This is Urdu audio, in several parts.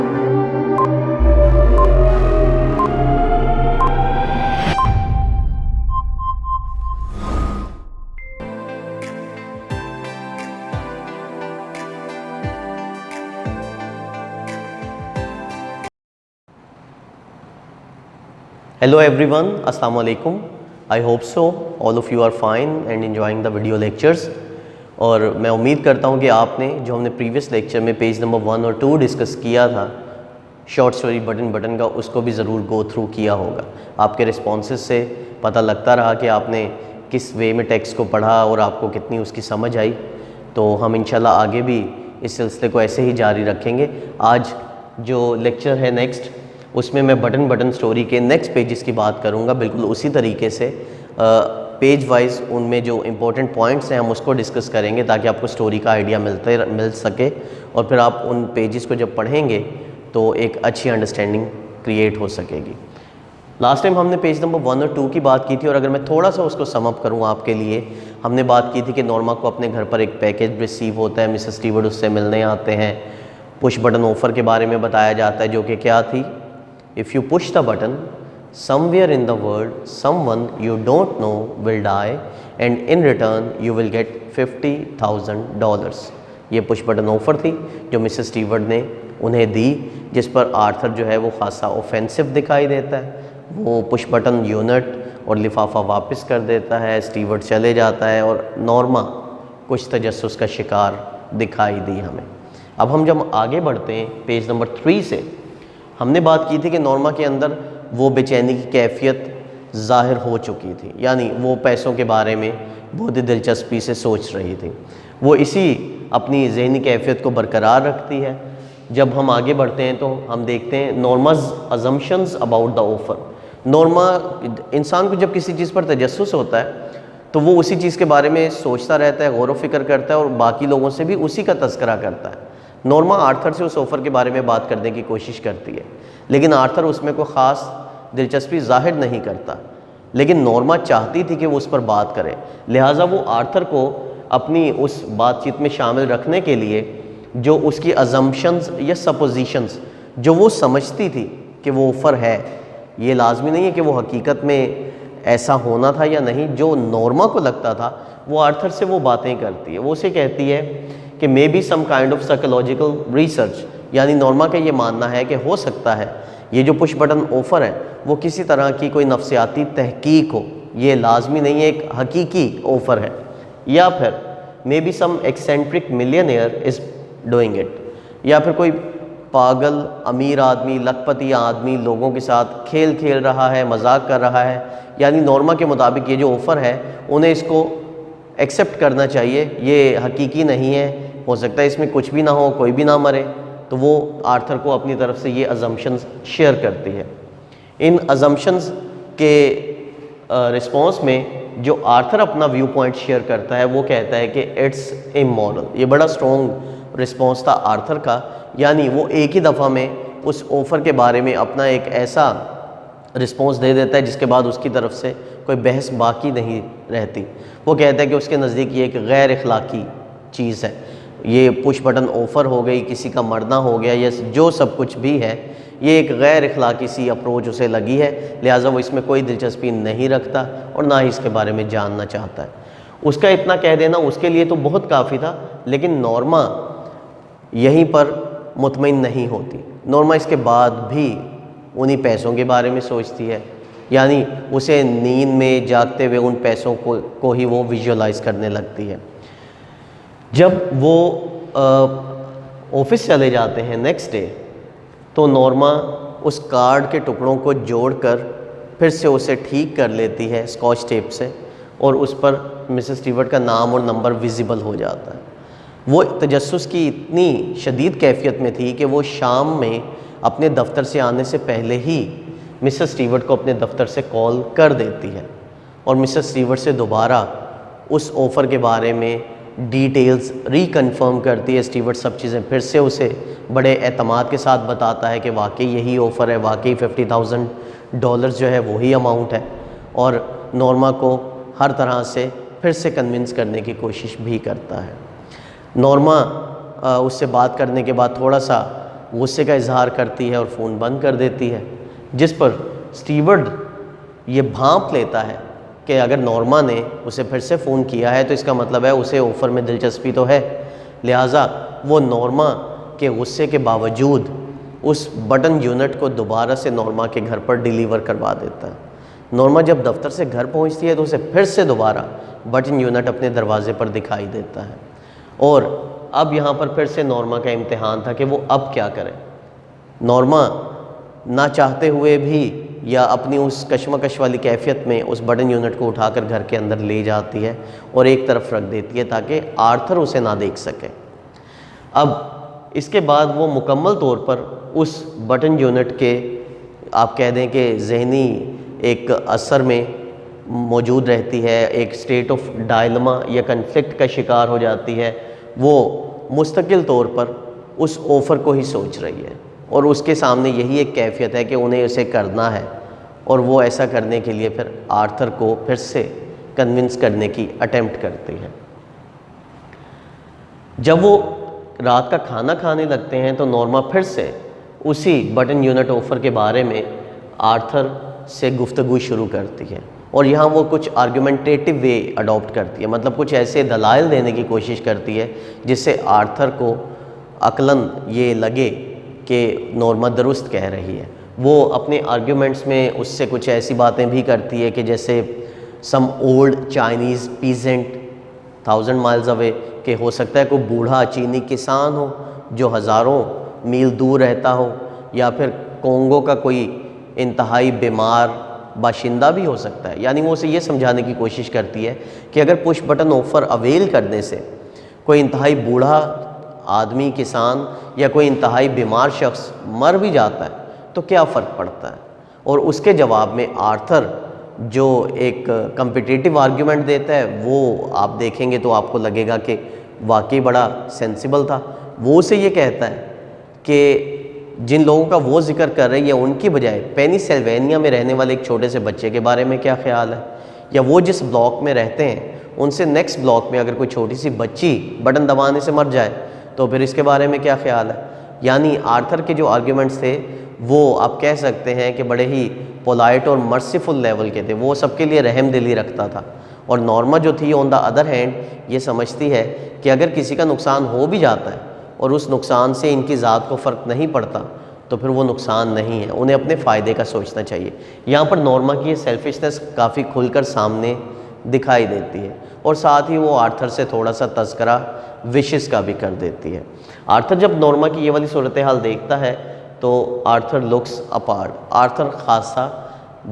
Hello everyone, Assalamu alaikum. I hope so. All of you are fine and enjoying the video lectures. اور میں امید کرتا ہوں کہ آپ نے جو ہم نے پریویس لیکچر میں پیج نمبر 1 اور 2 ڈسکس کیا تھا شارٹ سٹوری بٹن کا، اس کو بھی ضرور گو تھرو کیا ہوگا. آپ کے رسپانسز سے پتہ لگتا رہا کہ آپ نے کس وے میں ٹیکسٹ کو پڑھا اور آپ کو کتنی اس کی سمجھ آئی. تو ہم انشاءاللہ آگے بھی اس سلسلے کو ایسے ہی جاری رکھیں گے. آج جو لیکچر ہے نیکسٹ، اس میں بٹن سٹوری کے نیکسٹ پیجز کی بات کروں گا. بالکل اسی طریقے سے پیج وائز ان میں جو امپورٹنٹ پوائنٹس ہیں ہم اس کو ڈسکس کریں گے تاکہ آپ کو سٹوری کا آئیڈیا مل سکے، اور پھر آپ ان پیجز کو جب پڑھیں گے تو ایک اچھی انڈرسٹینڈنگ کریٹ ہو سکے گی. لاسٹ ٹائم ہم نے پیج نمبر 1 اور 2 کی بات کی تھی، اور اگر میں تھوڑا سا اس کو سم اپ کروں آپ کے لیے، ہم نے بات کی تھی کہ نورما کو اپنے گھر پر ایک پیکیج ریسیو ہوتا ہے، مسز اسٹیورٹ اس سے ملنے آتے ہیں، پش بٹن آفر کے بارے میں بتایا جاتا ہے جو کہ کیا تھی، if you push the button somewhere in the world someone you don't know will die and in return you will get $50,000. یہ پش بٹن آفر تھی جو مسز اسٹیورٹ نے انہیں دی، جس پر آرتھر جو ہے وہ خاصا اوفینسو دکھائی دیتا ہے. وہ پش بٹن یونٹ اور لفافہ واپس کر دیتا ہے، اسٹیورٹ چلے جاتا ہے اور نورما کچھ تجسس کا شکار دکھائی دی ہمیں. اب ہم جب آگے بڑھتے ہیں پیج نمبر 3 سے، ہم نے بات کی تھی کہ نورما کے اندر وہ بے چینی کی کیفیت ظاہر ہو چکی تھی، یعنی وہ پیسوں کے بارے میں بہت ہی دلچسپی سے سوچ رہی تھی. وہ اسی اپنی ذہنی کیفیت کو برقرار رکھتی ہے. جب ہم آگے بڑھتے ہیں تو ہم دیکھتے ہیں نورماز assumptions about the offer. Norma, انسان کو جب کسی چیز پر تجسس ہوتا ہے تو وہ اسی چیز کے بارے میں سوچتا رہتا ہے، غور و فکر کرتا ہے اور باقی لوگوں سے بھی اسی کا تذکرہ کرتا ہے. نورما آرتھر سے اس آفر کے بارے میں بات کرنے کی کوشش کرتی ہے، لیکن آرتھر اس میں کوئی خاص دلچسپی ظاہر نہیں کرتا، لیکن نورما چاہتی تھی کہ وہ اس پر بات کرے. لہٰذا وہ آرتھر کو اپنی اس بات چیت میں شامل رکھنے کے لیے جو اس کی ازمپشنز یا سپوزیشنز جو وہ سمجھتی تھی کہ وہ آفر ہے، یہ لازمی نہیں ہے کہ وہ حقیقت میں ایسا ہونا تھا یا نہیں، جو نورما کو لگتا تھا وہ آرتھر سے وہ باتیں کرتی ہے. وہ اسے کہتی ہے کہ may be some kind of psychological research, یعنی نورما کا یہ ماننا ہے کہ ہو سکتا ہے یہ جو پش بٹن آفر ہے وہ کسی طرح کی کوئی نفسیاتی تحقیق ہو، یہ لازمی نہیں ہے ایک حقیقی آفر ہے، یا پھر may be some eccentric millionaire is doing it, یا پھر کوئی پاگل امیر آدمی، لکھ پتی آدمی لوگوں کے ساتھ کھیل رہا ہے، مذاق کر رہا ہے. یعنی نورما کے مطابق یہ جو آفر ہے انہیں اس کو ایکسیپٹ کرنا چاہیے، یہ حقیقی نہیں ہے، ہو سکتا ہے اس میں کچھ بھی نہ ہو، کوئی بھی نہ مرے. تو وہ آرتھر کو اپنی طرف سے یہ ازمپشنز شیئر کرتی ہے. ان ازمپشنز کے رسپانس میں جو آرتھر اپنا ویو پوائنٹ شیئر کرتا ہے وہ کہتا ہے کہ اٹس امورل. یہ بڑا سٹرونگ رسپانس تھا آرتھر کا، یعنی وہ ایک ہی دفعہ میں اس آفر کے بارے میں اپنا ایک ایسا رسپانس دے دیتا ہے جس کے بعد اس کی طرف سے کوئی بحث باقی نہیں رہتی. وہ کہتا ہے کہ اس کے نزدیک یہ ایک غیر اخلاقی چیز ہے، یہ پش بٹن آفر ہو گئی، کسی کا مرنا ہو گیا، یا جو سب کچھ بھی ہے یہ ایک غیر اخلاقی سی اپروچ اسے لگی ہے، لہٰذا وہ اس میں کوئی دلچسپی نہیں رکھتا اور نہ ہی اس کے بارے میں جاننا چاہتا ہے. اس کا اتنا کہہ دینا اس کے لیے تو بہت کافی تھا، لیکن نورما یہیں پر مطمئن نہیں ہوتی. نورما اس کے بعد بھی انہی پیسوں کے بارے میں سوچتی ہے، یعنی اسے نیند میں جاگتے ہوئے ان پیسوں کو ہی وہ ویژولائز کرنے لگتی ہے. جب وہ آفس چلے جاتے ہیں نیکسٹ ڈے تو نورما اس کارڈ کے ٹکڑوں کو جوڑ کر پھر سے اسے ٹھیک کر لیتی ہے اسکاچ ٹیپ سے، اور اس پر مسز اسٹیورٹ کا نام اور نمبر ویزیبل ہو جاتا ہے. وہ تجسس کی اتنی شدید کیفیت میں تھی کہ وہ شام میں اپنے دفتر سے آنے سے پہلے ہی مسز اسٹیورٹ کو اپنے دفتر سے کال کر دیتی ہے اور مسز اسٹیورٹ سے دوبارہ اس آفر کے بارے میں ڈیٹیلز ریکنفرم کرتی ہے. اسٹیورٹ سب چیزیں پھر سے اسے بڑے اعتماد کے ساتھ بتاتا ہے کہ واقعی یہی آفر ہے، واقعی $50,000 جو ہے وہی اماؤنٹ ہے، اور نورما کو ہر طرح سے پھر سے کنونس کرنے کی کوشش بھی کرتا ہے. نورما اس سے بات کرنے کے بعد تھوڑا سا غصے کا اظہار کرتی ہے اور فون بند کر دیتی ہے، جس پر اسٹیورڈ یہ بھانپ لیتا ہے کہ اگر نورما نے اسے پھر سے فون کیا ہے تو اس کا مطلب ہے اسے آفر میں دلچسپی تو ہے، لہٰذا وہ نورما کے غصے کے باوجود اس بٹن یونٹ کو دوبارہ سے نورما کے گھر پر ڈیلیور کروا دیتا ہے۔ نورما جب دفتر سے گھر پہنچتی ہے تو اسے پھر سے دوبارہ بٹن یونٹ اپنے دروازے پر دکھائی دیتا ہے، اور اب یہاں پر پھر سے نورما کا امتحان تھا کہ وہ اب کیا کرے۔ نورما نہ چاہتے ہوئے بھی یا اپنی اس کشمکش والی کیفیت میں اس بٹن یونٹ کو اٹھا کر گھر کے اندر لے جاتی ہے اور ایک طرف رکھ دیتی ہے تاکہ آرتھر اسے نہ دیکھ سکے۔ اب اس کے بعد وہ مکمل طور پر اس بٹن یونٹ کے آپ کہہ دیں کہ ذہنی ایک اثر میں موجود رہتی ہے، ایک اسٹیٹ آف ڈائلما یا کنفلکٹ کا شکار ہو جاتی ہے۔ وہ مستقل طور پر اس آفر کو ہی سوچ رہی ہے اور اس کے سامنے یہی ایک کیفیت ہے کہ انہیں اسے کرنا ہے، اور وہ ایسا کرنے کے لیے پھر آرتھر کو پھر سے کنونس کرنے کی اٹیمپٹ کرتی ہے۔ جب وہ رات کا کھانا کھانے لگتے ہیں تو نورما پھر سے اسی بٹن یونٹ آفر کے بارے میں آرتھر سے گفتگو شروع کرتی ہے، اور یہاں وہ کچھ آرگومنٹیٹیو وے اڈاپٹ کرتی ہے، مطلب کچھ ایسے دلائل دینے کی کوشش کرتی ہے جس سے آرتھر کو عقلاً یہ لگے کہ نورما درست کہہ رہی ہے۔ وہ اپنے آرگیومنٹس میں اس سے کچھ ایسی باتیں بھی کرتی ہے کہ جیسے some old Chinese peasant 1000 miles away، کہ ہو سکتا ہے کوئی بوڑھا چینی کسان ہو جو ہزاروں میل دور رہتا ہو، یا پھر کونگو کا کوئی انتہائی بیمار باشندہ بھی ہو سکتا ہے۔ یعنی وہ اسے یہ سمجھانے کی کوشش کرتی ہے کہ اگر پش بٹن آفر اویل کرنے سے کوئی انتہائی بوڑھا آدمی کسان یا کوئی انتہائی بیمار شخص مر بھی جاتا ہے تو کیا فرق پڑتا ہے۔ اور اس کے جواب میں آرتھر جو ایک کمپیٹیٹیو آرگیومنٹ دیتا ہے وہ آپ دیکھیں گے تو آپ کو لگے گا کہ واقعی بڑا سینسیبل تھا۔ وہ اسے یہ کہتا ہے کہ جن لوگوں کا وہ ذکر کر رہی ہے ان کی بجائے پینی سیلوینیا میں رہنے والے ایک چھوٹے سے بچے کے بارے میں کیا خیال ہے، یا وہ جس بلاک میں رہتے ہیں ان سے نیکسٹ بلاک میں اگر کوئی چھوٹی سی بچی بٹن دبانے سے مر جائے تو پھر اس کے بارے میں کیا خیال ہے۔ یعنی آرتھر کے جو آرگیومنٹس تھے وہ آپ کہہ سکتے ہیں کہ بڑے ہی پولائٹ اور مرسیفل لیول کے تھے، وہ سب کے لیے رحم دلی رکھتا تھا، اور نورما جو تھی آن دا ادر ہینڈ یہ سمجھتی ہے کہ اگر کسی کا نقصان ہو بھی جاتا ہے اور اس نقصان سے ان کی ذات کو فرق نہیں پڑتا تو پھر وہ نقصان نہیں ہے، انہیں اپنے فائدے کا سوچنا چاہیے۔ یہاں پر نورما کی یہ سیلفشنس کافی کھل کر سامنے دکھائی دیتی ہے، اور ساتھ ہی وہ آرتھر سے تھوڑا سا تذکرہ وشز کا بھی کر دیتی ہے۔ آرتھر جب نورما کی یہ والی صورتحال دیکھتا ہے تو آرتھر لکس اپارٹ، آرتھر خاصا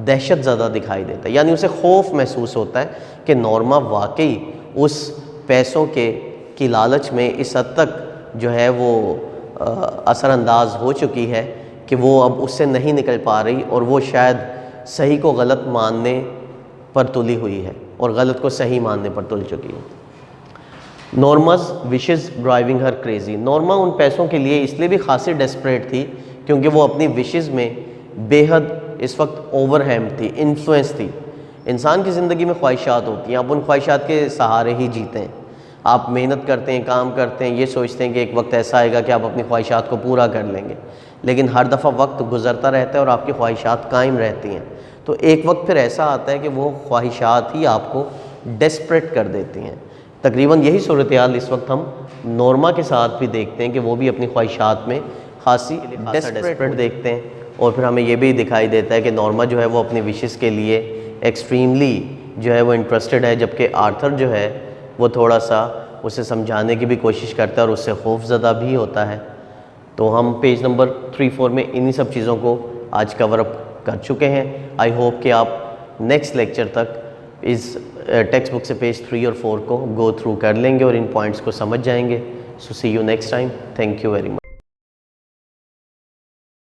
دہشت زدہ دکھائی دیتا ہے، یعنی اسے خوف محسوس ہوتا ہے کہ نورما واقعی اس پیسوں کی لالچ میں اس حد تک جو ہے وہ اثر انداز ہو چکی ہے کہ وہ اب اس سے نہیں نکل پا رہی، اور وہ شاید صحیح کو غلط ماننے پر تلی ہوئی ہے اور غلط کو صحیح ماننے پر تل چکی ہے۔ نورماز وشز ڈرائیونگ ہر کریزی، نورما ان پیسوں کے لیے اس لیے بھی خاصی ڈیسپریٹ تھی کیونکہ وہ اپنی وشز میں بے حد اس وقت اوور ہیم تھی، انفلوئنس تھی۔ انسان کی زندگی میں خواہشات ہوتی ہیں، آپ ان خواہشات کے سہارے ہی جیتے ہیں، آپ محنت کرتے ہیں، کام کرتے ہیں، یہ سوچتے ہیں کہ ایک وقت ایسا آئے گا کہ آپ اپنی خواہشات کو پورا کر لیں گے، لیکن ہر دفعہ وقت گزرتا رہتا ہے اور آپ کی خواہشات قائم رہتی ہیں، تو ایک وقت پھر ایسا آتا ہے کہ وہ خواہشات ہی آپ کو ڈیسپریٹ کر دیتی ہیں۔ تقریباً یہی صورتحال اس وقت ہم نورما کے ساتھ بھی دیکھتے ہیں کہ وہ بھی اپنی خواہشات میں خاصی ڈیسپریٹ دیکھتے ہیں، اور پھر ہمیں یہ بھی دکھائی دیتا ہے کہ نورما جو ہے وہ اپنی وشز کے لیے ایکسٹریملی جو ہے وہ انٹرسٹڈ ہے، جبکہ آرتھر جو ہے وہ تھوڑا سا اسے سمجھانے کی بھی کوشش کرتا ہے اور اس سے خوف زدہ بھی ہوتا ہے۔ تو ہم پیج نمبر 3-4 میں انہی سب چیزوں کو آج کور اپ کر چکے ہیں۔ آئی ہوپ کہ آپ نیکسٹ لیکچر تک اس ٹیکسٹ بک سے پیج 3 اور 4 کو گو تھرو کر لیں گے اور ان پوائنٹس کو سمجھ جائیں گے۔ So see you next time, thank you very much.